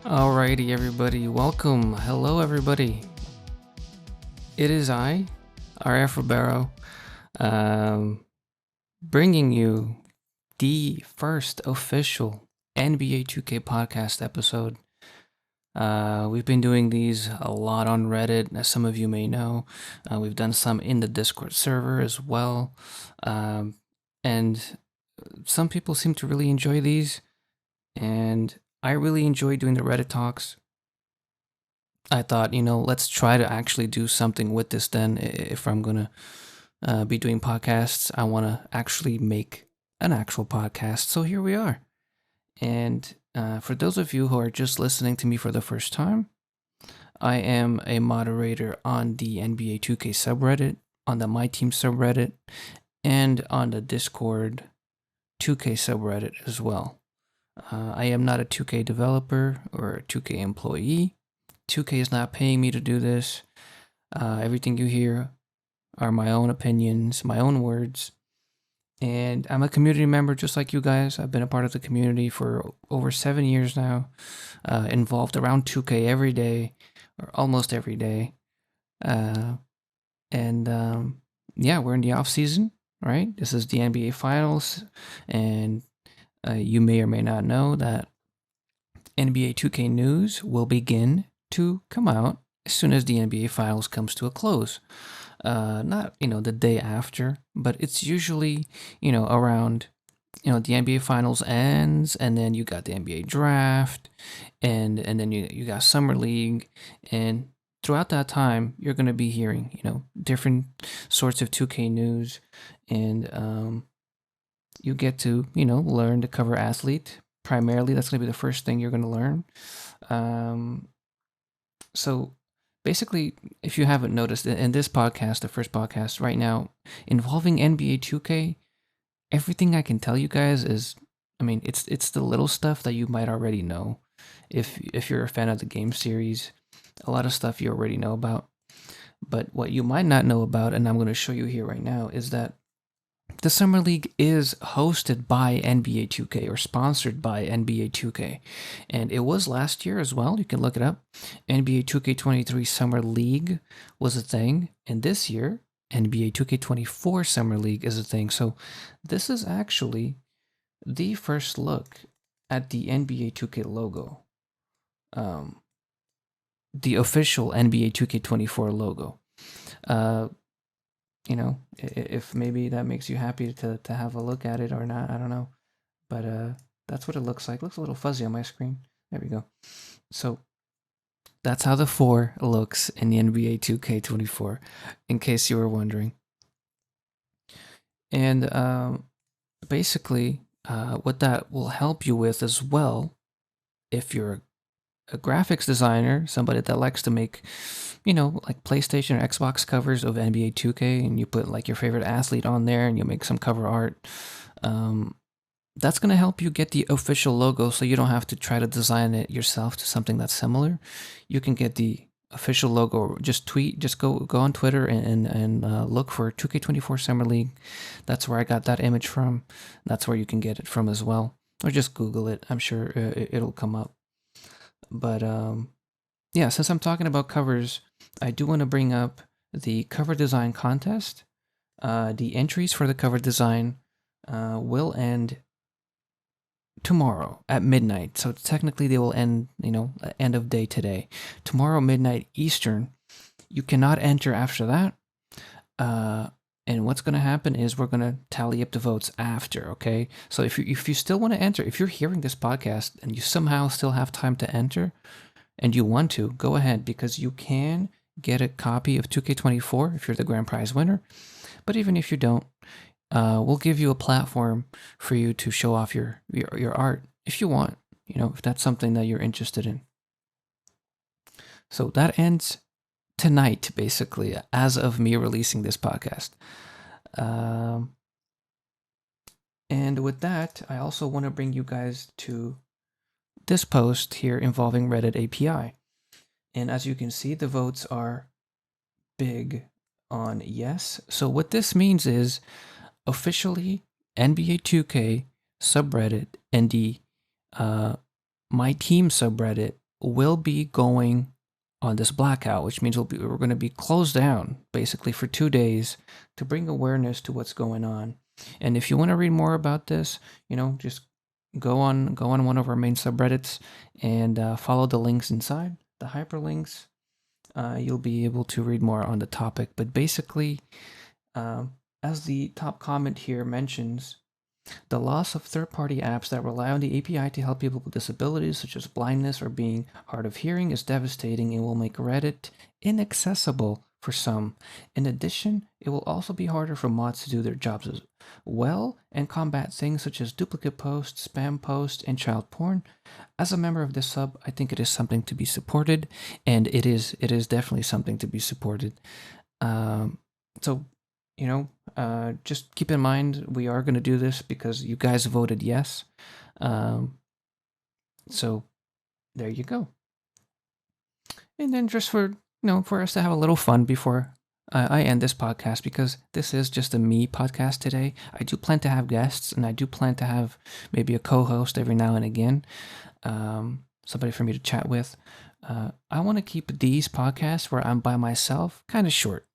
Alrighty, everybody, welcome. Hello, everybody. It is I, R.F. Ribeiro, um, bringing you the first official NBA 2K podcast episode. We've been doing these a lot on Reddit, as some of you may know. We've done some in the Discord server as well. And some people seem to really enjoy these, and I really enjoy doing the Reddit talks. I thought, let's try to actually do something with this then. If I'm going to be doing podcasts, I want to actually make an actual podcast. So here we are. And for those of you who are just listening to me for the first time, I am a moderator on the NBA 2K subreddit, on the My Team subreddit, and on the Discord 2K subreddit as well. I am not a 2K developer or a 2K employee. 2K is not paying me to do this. Everything you hear are my own opinions, my own words. And I'm a community member just like you guys. I've been a part of the community for over 7 years now, involved around 2K every day, or almost every day. Yeah, we're in the off season, right? This is the NBA Finals, and you may or may not know that NBA 2K news will begin to come out as soon as the NBA Finals comes to a close. Not the day after, but it's usually around the NBA Finals ends, and then you got the NBA Draft, and then you got Summer League, and throughout that time you're gonna be hearing different sorts of 2K news, and you get to learn to cover athlete primarily. That's gonna be the first thing you're gonna learn. So basically, if you haven't noticed, in this podcast, the first podcast right now, involving NBA 2K, everything I can tell you guys is, it's the little stuff that you might already know. If you're a fan of the game series, a lot of stuff you already know about. But what you might not know about, and I'm going to show you here right now, is that the Summer League is hosted by NBA 2K or sponsored by NBA 2K. And it was last year as well. You can look it up. NBA 2K23 Summer League was a thing. And this year, NBA 2K24 Summer League is a thing. So this is actually the first look at the NBA 2K logo. The official NBA 2K24 logo. If maybe that makes you happy to have a look at it or not, I don't know. But that's what it looks like. It looks a little fuzzy on my screen. There we go. So that's how the 4 looks in the NBA 2K24, in case you were wondering. And basically, what that will help you with as well, if you're a graphics designer, somebody that likes to make, like PlayStation or Xbox covers of NBA 2K, and you put like your favorite athlete on there and you make some cover art, that's going to help you get the official logo so you don't have to try to design it yourself to something that's similar. You can get the official logo. Just go on Twitter and look for 2K24 Summer League. That's where I got that image from. That's where you can get it from as well. Or just Google it. I'm sure it'll come up. But yeah, since I'm talking about covers, I do want to bring up the cover design contest. The entries for the cover design will end tomorrow at midnight. So technically they will end, end of day today. Tomorrow midnight Eastern. You cannot enter after that. And what's going to happen is we're going to tally up the votes after, okay? So if you still want to enter, if you're hearing this podcast and you somehow still have time to enter and you want to, go ahead, because you can get a copy of 2K24 if you're the grand prize winner. But even if you don't, we'll give you a platform for you to show off your art if you want, if that's something that you're interested in. So that ends tonight, basically, as of me releasing this podcast. And with that, I also want to bring you guys to this post here involving Reddit API. And as you can see, the votes are big on yes. So what this means is officially NBA 2K subreddit and the My Team subreddit will be going on this blackout, which means we're going to be closed down basically for 2 days to bring awareness to what's going on. And if you want to read more about this, just go on one of our main subreddits and follow the links inside, the hyperlinks. You'll be able to read more on the topic. But basically, as the top comment here mentions, the loss of third-party apps that rely on the API to help people with disabilities such as blindness or being hard of hearing is devastating and will make Reddit inaccessible for some. In addition, it will also be harder for mods to do their jobs as well and combat things such as duplicate posts, spam posts, and child porn. As a member of this sub, I think it is something to be supported, and it is definitely something to be supported. So just keep in mind we are going to do this because you guys voted yes. So there you go. And then just for us to have a little fun before I end this podcast, because this is just a me podcast today. I do plan to have guests, and I do plan to have maybe a co-host every now and again, somebody for me to chat with. I want to keep these podcasts where I'm by myself kind of short.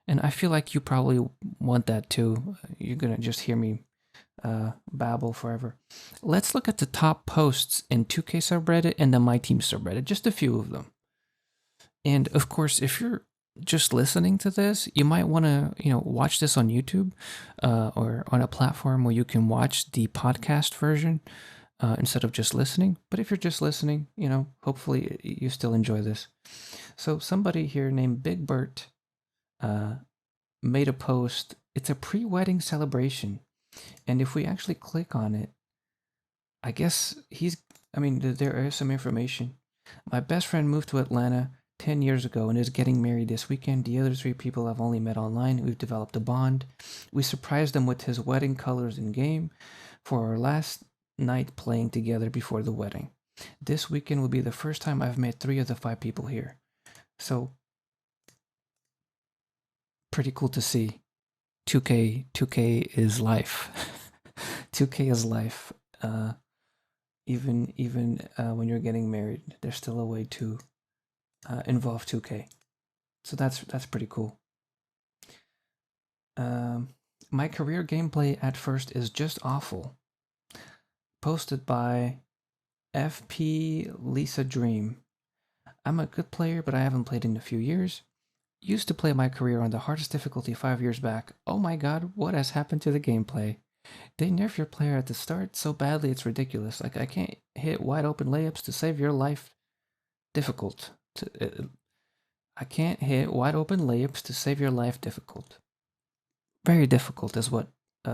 And I feel like you probably want that too. You're going to just hear me babble forever. Let's look at the top posts in 2K subreddit and the My Team subreddit, just a few of them. And of course, if you're just listening to this, you might want to, watch this on YouTube or on a platform where you can watch the podcast version instead of just listening. But if you're just listening, hopefully you still enjoy this. So somebody here named Big Bert made a post. It's a pre-wedding celebration, and if we actually click on it, I guess there is some information. My best friend moved to Atlanta 10 years ago and is getting married this weekend. The other 3 people I've only met online. We've developed a bond. We surprised him with his wedding colors in game for our last night playing together before the wedding. This weekend will be the first time I've met 3 of the 5 people here. So pretty cool to see. 2K is life. 2K is life. Even when you're getting married, there's still a way to involve 2K. So that's pretty cool. My career gameplay at first is just awful. Posted by FP Lisa Dream. I'm a good player, but I haven't played in a few years. Used to play my career on the hardest difficulty 5 years back. Oh my god, what has happened to the gameplay? They nerf your player at the start so badly it's ridiculous. Like, I can't hit wide open layups to save your life. Difficult. I can't hit wide open layups to save your life. Difficult. Very difficult is what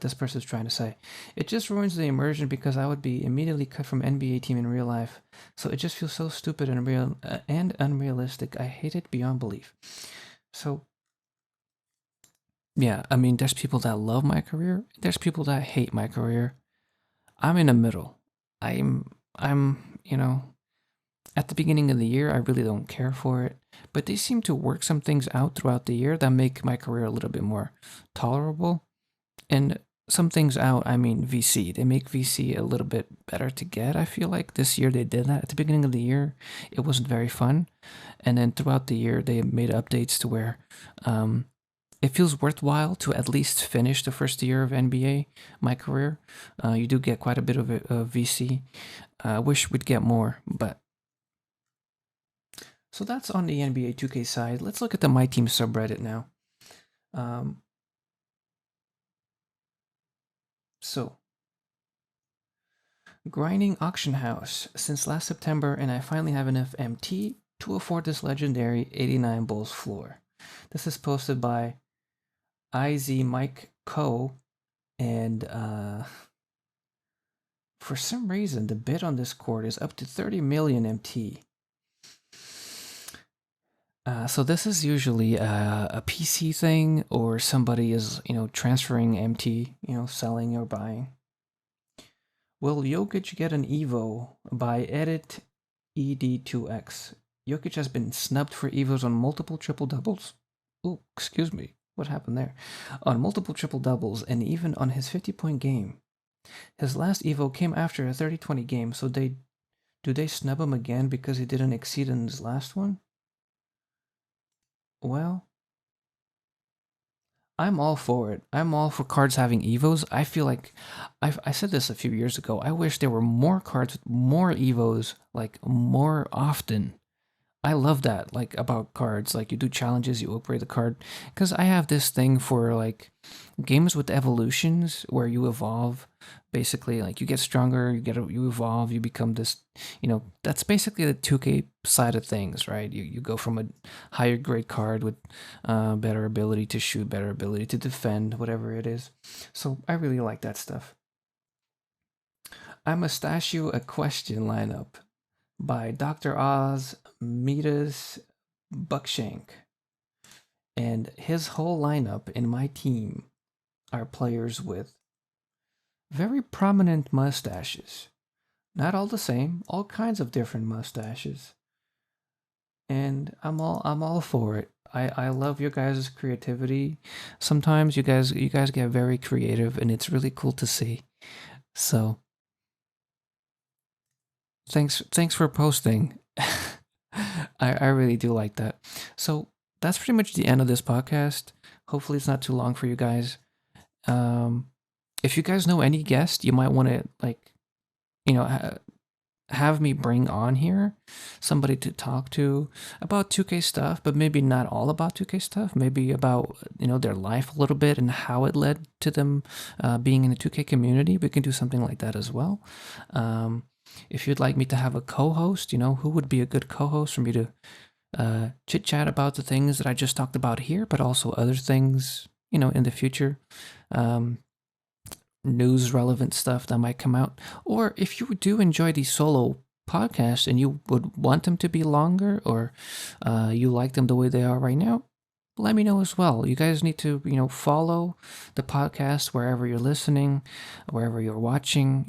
this person's trying to say. It just ruins the immersion because I would be immediately cut from NBA team in real life. So it just feels so stupid and unrealistic. I hate it beyond belief. So yeah, there's people that love my career. There's people that hate my career. I'm in the middle. I'm at the beginning of the year, I really don't care for it. But they seem to work some things out throughout the year that make my career a little bit more tolerable. And some things out, VC. They make VC a little bit better to get. I feel like this year they did that. At the beginning of the year, it wasn't very fun. And then throughout the year, they made updates to where it feels worthwhile to at least finish the first year of NBA, my career. You do get quite a bit of VC. I wish we'd get more, but... So that's on the NBA 2K side. Let's look at the My Team subreddit now. So, grinding auction house since last September, and I finally have enough MT to afford this legendary 89 Bulls floor. This is posted by IZ Mike Co. And for some reason, the bid on this court is up to 30 million MT. So this is usually a PC thing, or somebody is, transferring MT, selling or buying. Will Jokic get an Evo by Edit ED2X? Jokic has been snubbed for Evos on multiple triple-doubles. Oh, excuse me. What happened there? On multiple triple-doubles, and even on his 50-point game. His last Evo came after a 30-20 game, so they Do they snub him again because he didn't exceed in his last one? Well, I'm all for it. I'm all for cards having evos. I feel like I said this a few years ago. I wish there were more cards with more evos, like more often. I love that, like about cards. Like you do challenges, you upgrade the card. Because I have this thing for like games with evolutions where you evolve. Basically, like you get stronger, you evolve, you become this. That's basically the 2K side of things, right? You go from a higher grade card with better ability to shoot, better ability to defend, whatever it is. So I really like that stuff. I mustachio a question lineup by Dr. Oz, Midas, Buckshank. And his whole lineup in my team are players with very prominent mustaches. Not all the same, all kinds of different mustaches. And I'm all for it. I love your guys' creativity. Sometimes you guys get very creative and it's really cool to see. So thanks for posting. I really do like that. So that's pretty much the end of this podcast. Hopefully it's not too long for you guys. Um, if you guys know any guest you might want to like, you know, have me bring on here, somebody to talk to about 2K stuff, but maybe not all about 2K stuff. Maybe about their life a little bit and how it led to them being in the 2K community. We can do something like that as well. If you'd like me to have a co-host, who would be a good co-host for me to chit chat about the things that I just talked about here, but also other things, in the future. News relevant stuff that might come out. Or if you do enjoy these solo podcasts and you would want them to be longer, or you like them the way they are right now, let me know as well. You guys need to, follow the podcast wherever you're listening, wherever you're watching,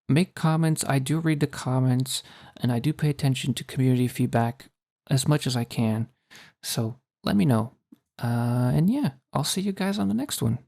make comments. I do read the comments and I do pay attention to community feedback as much as I can. So let me know. And yeah, I'll see you guys on the next one.